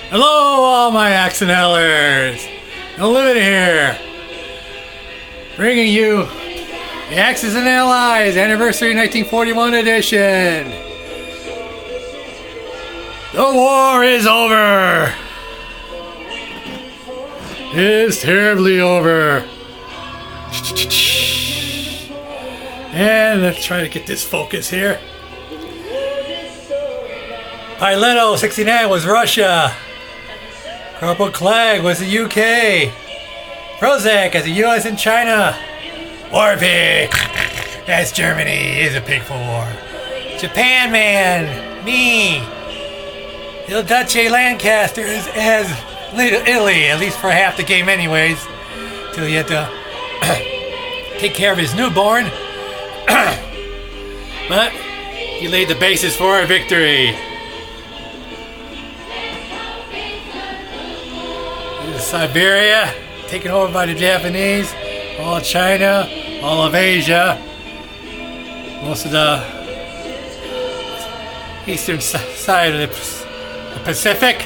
Hello, all my Axonellers! No Limit here, bringing you the Axis and Allies Anniversary 1941 edition. The war is over. It is terribly over. And let's try to get this focus here. PILOTO 69 was Russia. Corporal CLEGG was the UK. PROZACH as the US and China. WARPIG, that's Germany, is a pig for war. Japan man, me. Il Duce LANCASTER is as Italy, at least for half the game anyways. Till you have to take care of his newborn. But he laid the basis for our victory. Siberia, taken over by the Japanese, all of China, all of Asia, most of the eastern side of the Pacific,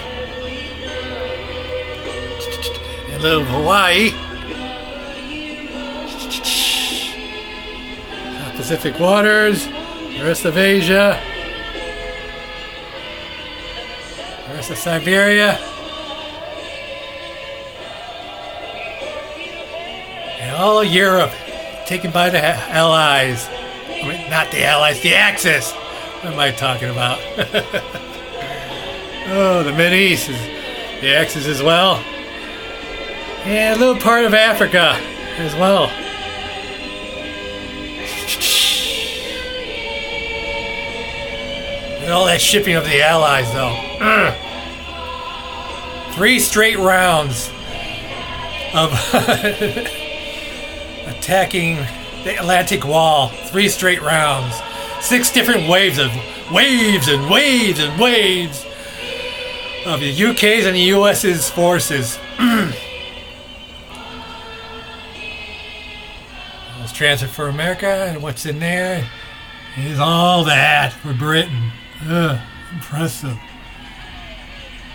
and a little Hawaii, Pacific waters, the rest of Asia, the rest of Siberia. All of Europe taken by the Allies. I mean, not the Allies, the Axis. What am I talking about? Oh, the Mideast is the Axis as well. And a little part of Africa as well. And all that shipping of the Allies, though. 3 straight rounds of attacking the Atlantic Wall. 3 straight rounds. 6 different waves of waves and waves and waves of the UK's and the US's forces. Let's transfer for America, and what's in there is all that for Britain. Impressive.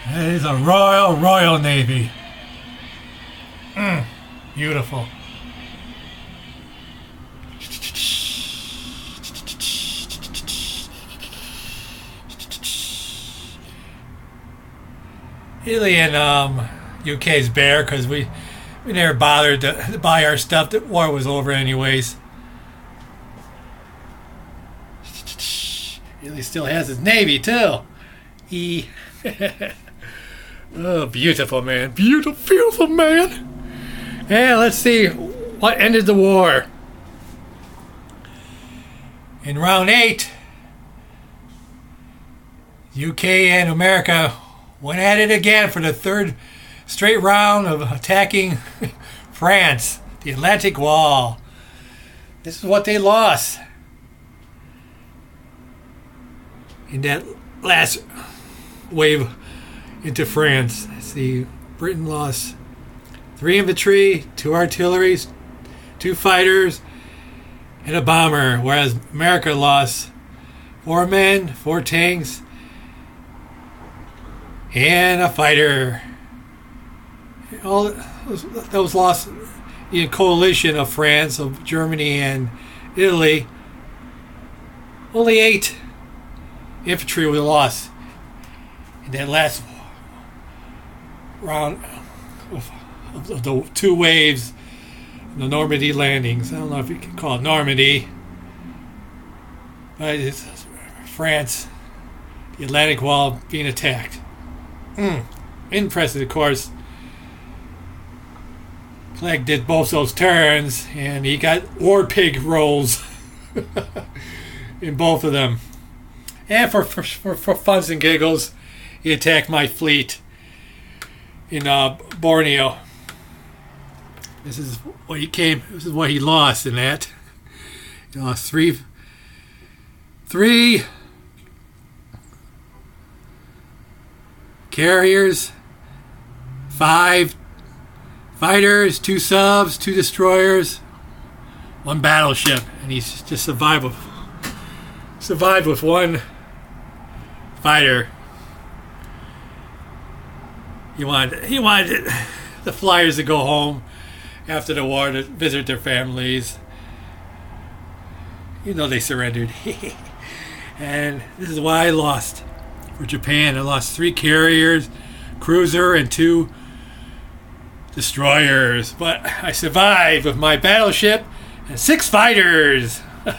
That is a Royal Navy. Beautiful. Italy and UK's bare because we never bothered to buy our stuff. The war was over anyways. Italy still has his navy too. Oh, beautiful man, beautiful man. And let's see what ended the war. In round 8, UK and America went at it again for the 3rd straight round of attacking France, the Atlantic Wall. This is what they lost in that last wave into France. Let's see, Britain lost 3 infantry, 2 artillery, 2 fighters, and a bomber, whereas America lost 4 men, 4 tanks, and a fighter. All those lost in a coalition of France, of Germany, and Italy. Only 8 infantry were lost in that last round of the 2 waves, the Normandy landings. I don't know if you can call it Normandy, but it's France, the Atlantic Wall being attacked. Impressive, of course. CLEGG did both those turns, and he got WARPIG rolls in both of them. And for funs and giggles, he attacked my fleet in Borneo. This is what he came. This is what he lost in that. He lost three carriers, 5 fighters, 2 subs, 2 destroyers, 1 battleship, and he's just survived with 1 fighter. he wanted the flyers to go home after the war to visit their families. You know they surrendered. And this is why I lost for Japan. I lost 3 carriers, cruiser, and 2 destroyers. But I survived with my battleship and 6 fighters. We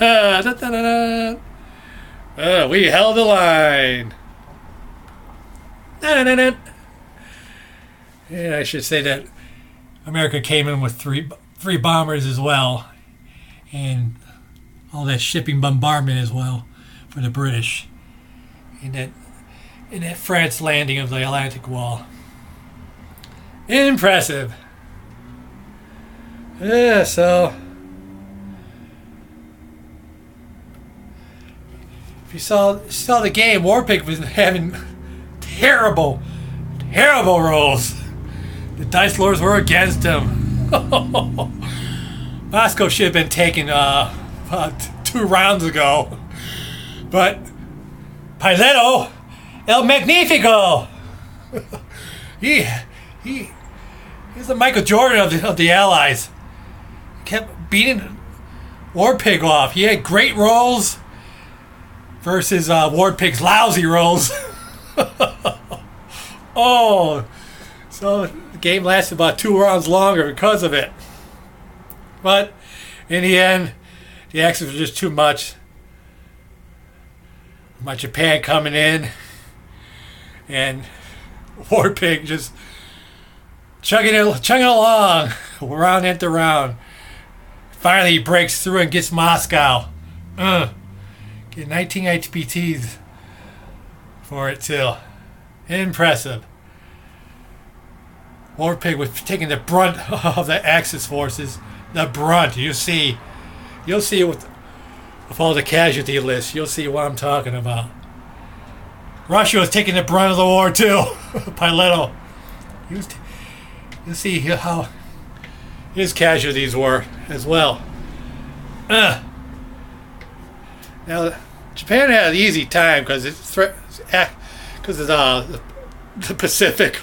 held the line. And I should say that America came in with 3 bombers as well, and all that shipping bombardment as well for the British in that France landing of the Atlantic Wall. Impressive. Yeah, so if you saw the game, WARPIG was having terrible rolls. The dice lords were against him. Moscow should have been taken about 2 rounds ago. But PILOTO, El Magnifico. He's the Michael Jordan of the Allies. Kept beating WARPIG off. He had great rolls versus WARPIG's lousy rolls. Oh, so the game lasted about 2 rounds longer because of it. But in the end, the actions were just too much. My Japan coming in and WARPIG just chugging along round after round. Finally, he breaks through and gets Moscow. Get 19 HPTs for it too. Impressive. WARPIG was taking the brunt of the Axis forces. The brunt. You'll see with all the casualty lists. You'll see what I'm talking about. Russia was taking the brunt of the war too. PILOTO. You'll see how his casualties were as well. Now Japan had an easy time because the Pacific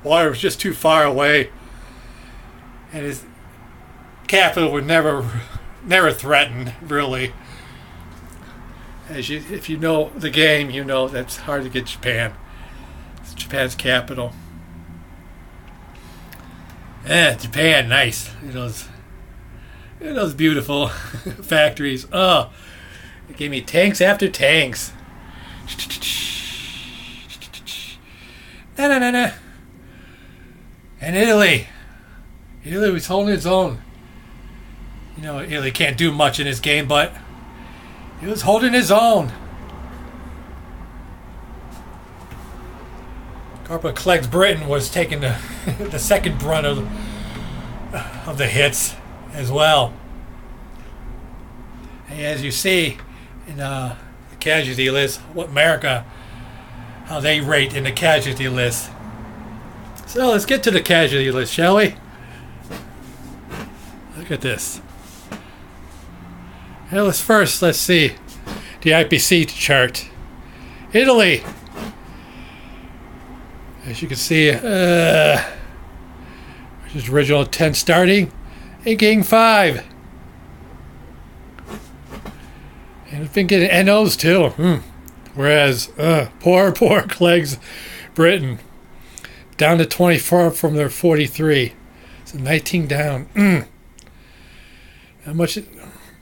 water was just too far away, and his capital was never threatened really. If you know the game, you know that's hard to get Japan. It's Japan's capital. Yeah, Japan, nice. Those beautiful factories. Oh, it gave me tanks after tanks. Na. And Italy was holding its own. You know, Italy can't do much in this game, but he was holding his own. Corporal CLEGG's Britain was taking the second brunt of the hits as well. And as you see in the casualty list, how they rate in the casualty list. So let's get to the casualty list, shall we? Look at this. Well, let's see the IPC chart. Italy, as you can see, which is original 10 starting, and getting 5. And it's been getting NOs too. Whereas, poor CLEGG's Britain, down to 24 from their 43. So 19 down. How much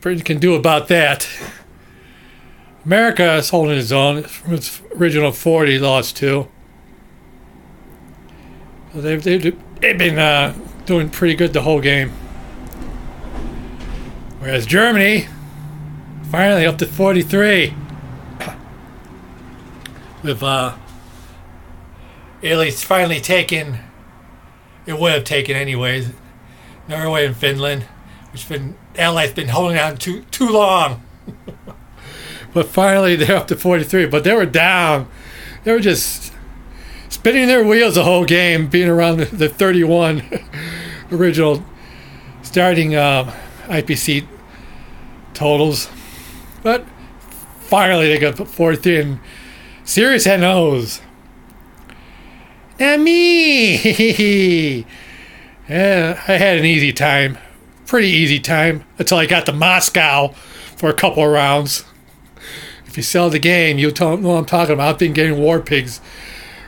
Britain can do about that? America is holding its own from its original 40 lost too. So they've been doing pretty good the whole game. Whereas Germany, finally up to 43. With Italy's finally taken, it would have taken anyways, Norway and Finland, which Allies been holding on too long. But finally they're up to 43, but they were down. They were just spinning their wheels the whole game, being around the 31 original starting IPC totals. But finally they got 43 and serious NOs. Not me! Yeah, I had an easy time. Pretty easy time. Until I got to Moscow for a couple of rounds. If you sell the game, you'll know what I'm talking about. I've been getting WARPIG's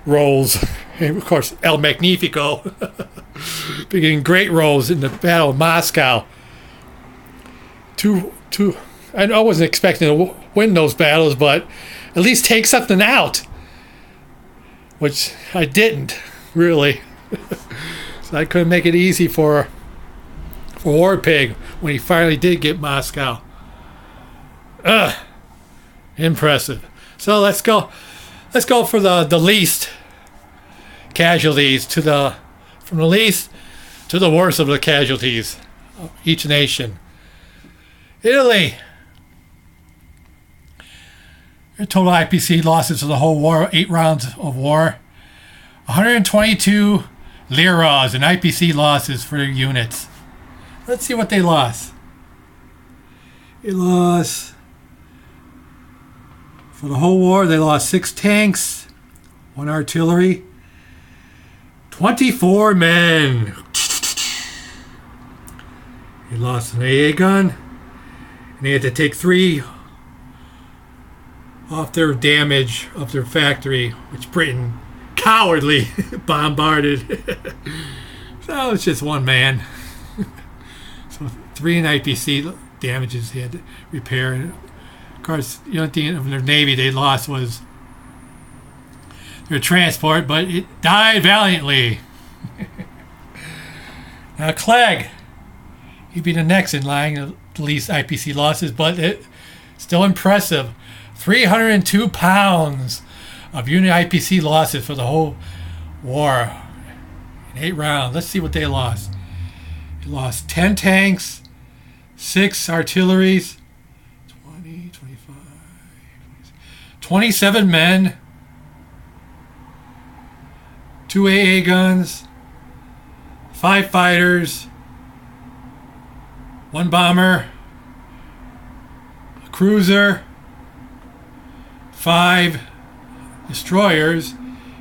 rolls. And of course, El Magnifico. Been getting great rolls in the Battle of Moscow. I wasn't expecting to win those battles, but at least take something out. Which I didn't, really. So I couldn't make it easy for WARPIG when he finally did get Moscow. Impressive. So let's go for the least casualties from the least to the worst of the casualties of each nation. Italy. Their total IPC losses of the whole war, 8 rounds of war, 122 liras in IPC losses for their units. Let's see what they lost. They lost, for the whole war, they lost 6 tanks, 1 artillery, 24 men. They lost an AA gun, and they had to take 3 off their damage of their factory, which Britain cowardly bombarded. So it's just 1 man. So 3 in IPC damages they had to repair. And of course, the only thing of their navy they lost was their transport, but it died valiantly. Now CLEGG, he'd be the next in line of the least IPC losses, but it's still impressive. 302 pounds of unit IPC losses for the whole war in 8 rounds. Let's see what they lost. They lost 10 tanks, 6 artilleries, 20, 25, 27 men, 2 AA guns, 5 fighters, 1 bomber, a cruiser, 5 destroyers,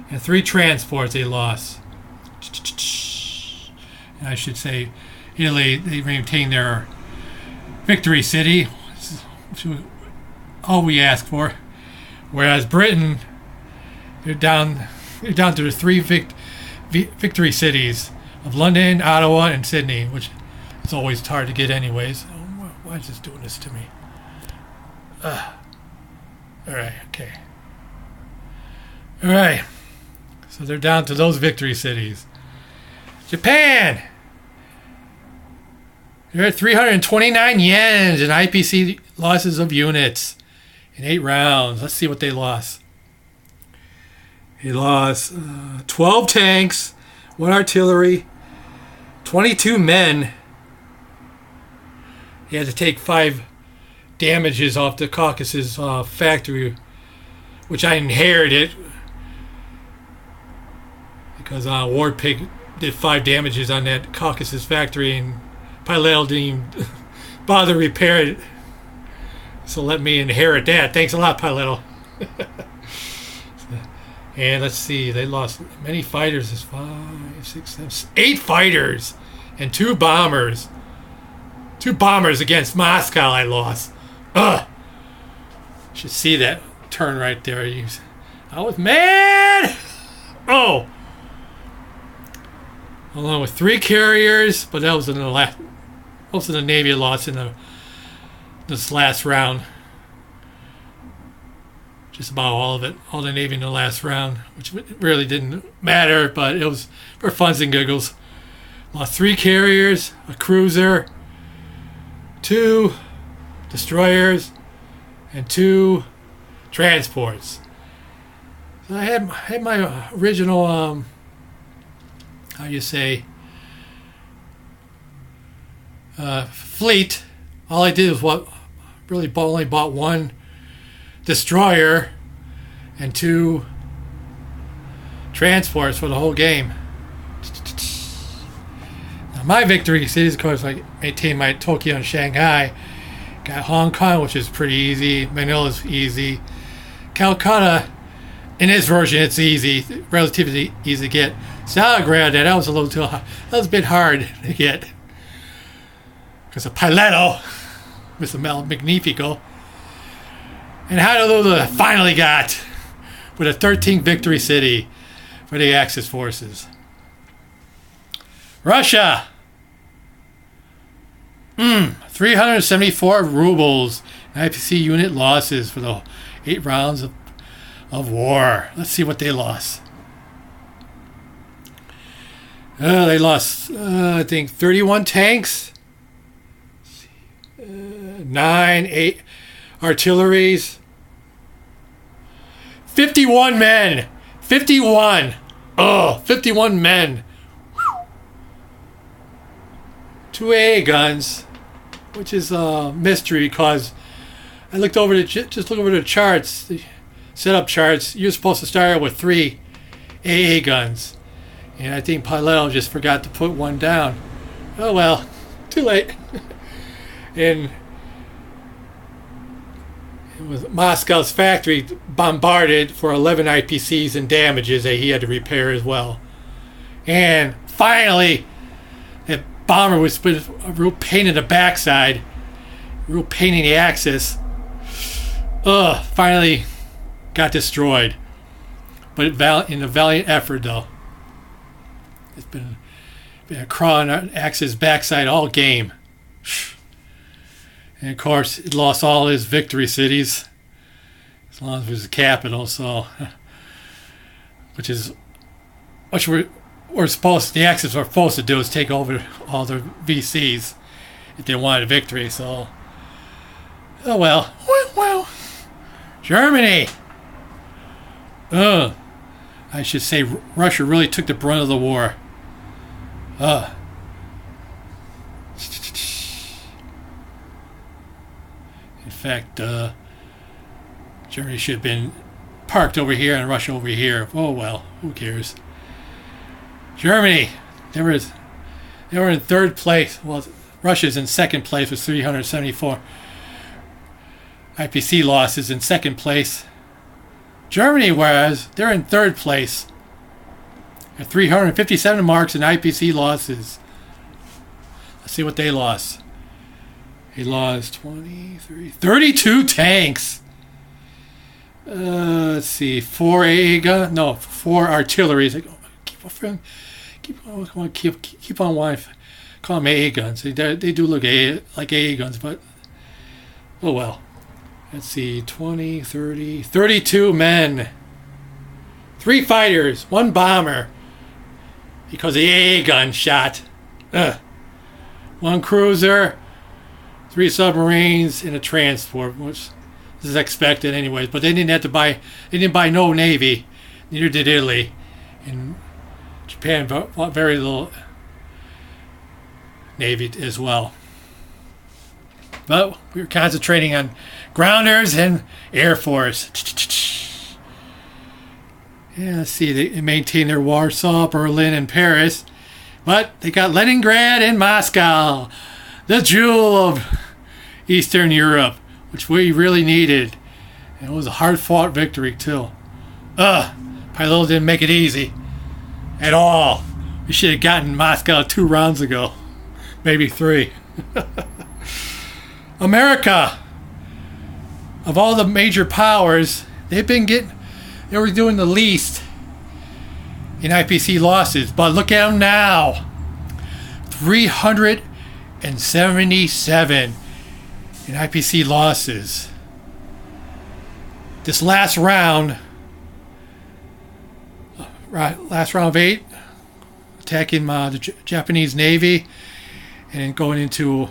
and 3 transports they lost. And I should say, Italy, they maintained their victory city, which is all we ask for. Whereas Britain, they're down to the 3 victory cities of London, Ottawa, and Sydney, which is always hard to get anyways. Why is this doing this to me? Alright, okay. Alright. So they're down to those victory cities. Japan! They're at 329 yens in IPC losses of units in 8 rounds. Let's see what they lost. They lost 12 tanks, 1 artillery, 22 men. They had to take 5 damages off the Caucasus factory, which I inherited because WARPIG did 5 damages on that Caucasus factory, and PILOTO didn't even bother to repair it. So let me inherit that. Thanks a lot, PILOTO. And let's see, they lost many fighters. There's 5, 6, 7, 8 fighters and 2 bombers. 2 bombers against Moscow I lost. Should see that turn right there. I was mad! Oh! Along with 3 carriers, but that was in the last. Most of the Navy lost in this last round. Just about all of it. All the Navy in the last round, which really didn't matter, but it was for funs and giggles. Lost 3 carriers, a cruiser, 2 destroyers, and 2 transports. So I had my original, how you say, fleet. All I did was only bought 1 destroyer and 2 transports for the whole game. Now my victory cities, of course, I maintained my Tokyo and Shanghai. Got Hong Kong, which is pretty easy. Manila's easy. Calcutta, in this version, it's easy, relatively easy to get. Stalingrad, that was a little too hard. That was a bit hard to get. Because of PILOTO, Mr. Magnifico. And Honolulu finally got with a 13th victory city for the Axis forces. Russia. 374 rubles. IPC unit losses for the 8 rounds of war. Let's see what they lost. They lost, I think, 31 tanks, 8 artilleries, 51 men. 51. 51 men. 2 AA guns, which is a mystery because I looked over the charts, the setup charts. You're supposed to start out with 3 AA guns. And I think PILOTO just forgot to put one down. Oh well, too late. And it was Moscow's factory bombarded for 11 IPCs and damages that he had to repair as well. And finally, that bomber was put a real pain in the backside, real pain in the axis. Finally got destroyed. But in a valiant effort though. It's been a crawl on Axis backside all game. And of course, it lost all his victory cities. As long as it was the capital, so. Which we're supposed, the Axis were supposed to do is take over all their VCs if they wanted a victory, so. Oh well. Well. Germany! I should say Russia really took the brunt of the war. In fact, Germany should have been parked over here and Russia over here. Oh well, who cares? Germany, they were in 3rd place. Well, Russia's in 2nd place with 374 IPC losses. In 2nd place, Germany, whereas they're in 3rd place. 357 marks in IPC losses. Let's see what they lost. They lost 32 tanks. Let's see, 4 AA guns. No, 4 artilleries. Keep on wanting to call them AA guns. They do look like AA guns, but oh well. Let's see, 20, 30, 32 men. 3 fighters, 1 bomber. Because the AA gun shot. 1 cruiser, 3 submarines, and a transport, which is expected anyways. But they didn't buy no Navy. Neither did Italy. And Japan bought very little Navy as well. But we were concentrating on grounders and Air Force. Yeah, let's see, they maintain their Warsaw, Berlin, and Paris. But they got Leningrad and Moscow, the jewel of Eastern Europe, which we really needed. And it was a hard-fought victory, too. PILOTO didn't make it easy at all. We should have gotten Moscow 2 rounds ago. Maybe 3. America, of all the major powers, they were doing the least in IPC losses, but look at them now. 377 in IPC losses. This last round of 8, attacking the Japanese Navy and going into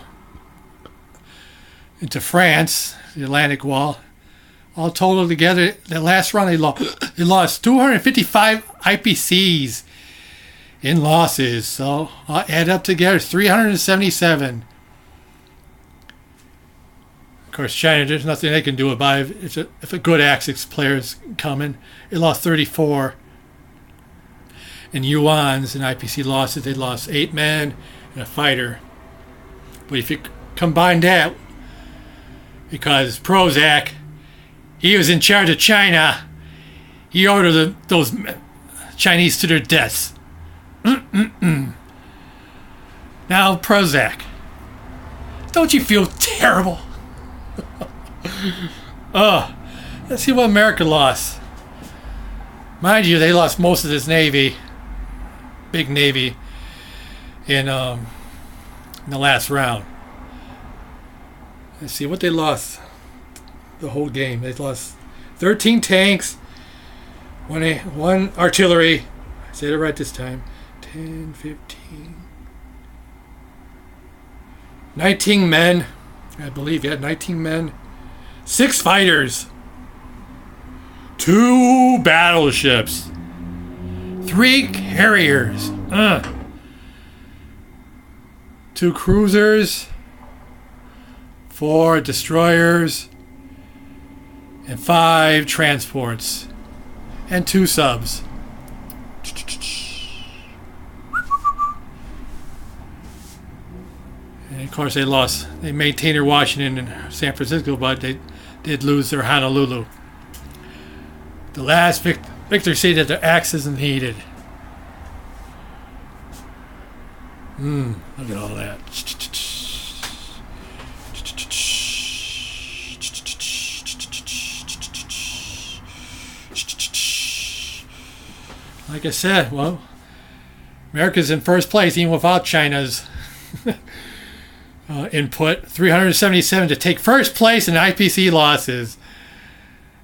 France, the Atlantic Wall. All total together, that last round they lost 255 IPCs in losses. So I'll add up together 377. Of course, China, there's nothing they can do about it. If a good Axis player is coming, it lost 34. In yuans and IPC losses, they lost 8 men and a fighter. But if you combine that, because PROZACH, he was in charge of China, He ordered those Chinese to their deaths. Now, Prozac. Don't you feel terrible? Let's see what America lost. Mind you, they lost most of this Navy. Big Navy. In the last round. Let's see what they lost. The whole game. They lost 13 tanks. One artillery. I said it right this time. 10, 15. 19 men. I believe, yeah, 19 men. 6 fighters. 2 battleships. 3 carriers. 2 cruisers. 4 destroyers. And 5 transports. And 2 subs. And of course they maintained their Washington and San Francisco, but they did lose their Honolulu. The last victor said that their axe isn't heated. Look at all that. Like I said, well, America's in first place even without China's input. 377 to take first place in IPC losses.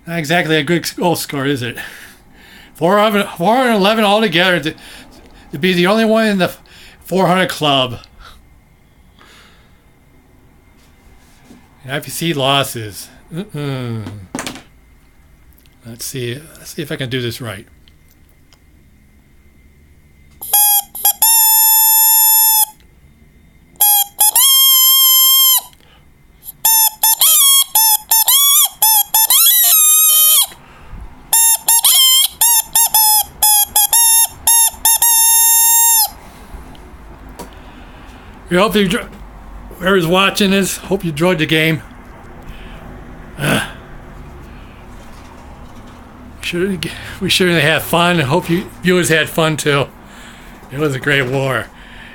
Not exactly a good goal score, is it? 411 altogether to be the only one in the 400 club. And IPC losses. Let's see if I can do this right. We hope you, whoever's watching this, hope you enjoyed the game. We certainly had fun. I hope you viewers had fun too. It was a great war.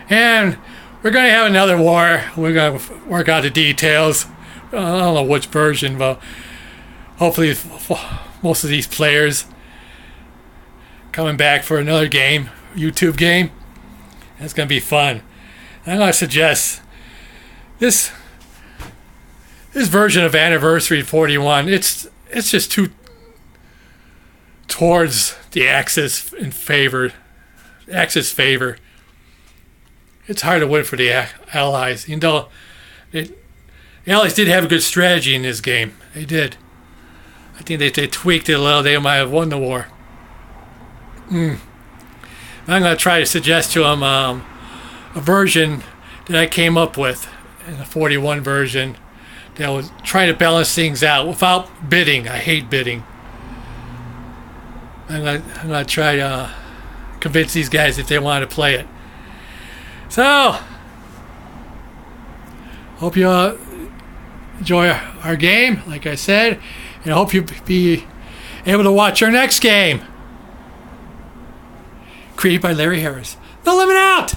And we're going to have another war. We're going to work out the details. I don't know which version, but hopefully most of these players coming back for another game, YouTube game. It's going to be fun. I'm going to suggest this version of Anniversary 41. It's just too towards the Axis favor. It's hard to win for the Allies. You know, the Allies did have a good strategy in this game. They did. I think they tweaked it a little. They might have won the war. I'm going to try to suggest to them a version that I came up with in the 41 version that was trying to balance things out without bidding. I hate bidding. I'm going to try to convince these guys if they want to play it. So, hope you enjoy our game, like I said, and I hope you be able to watch our next game. Created by Larry Harris. The Limit Out!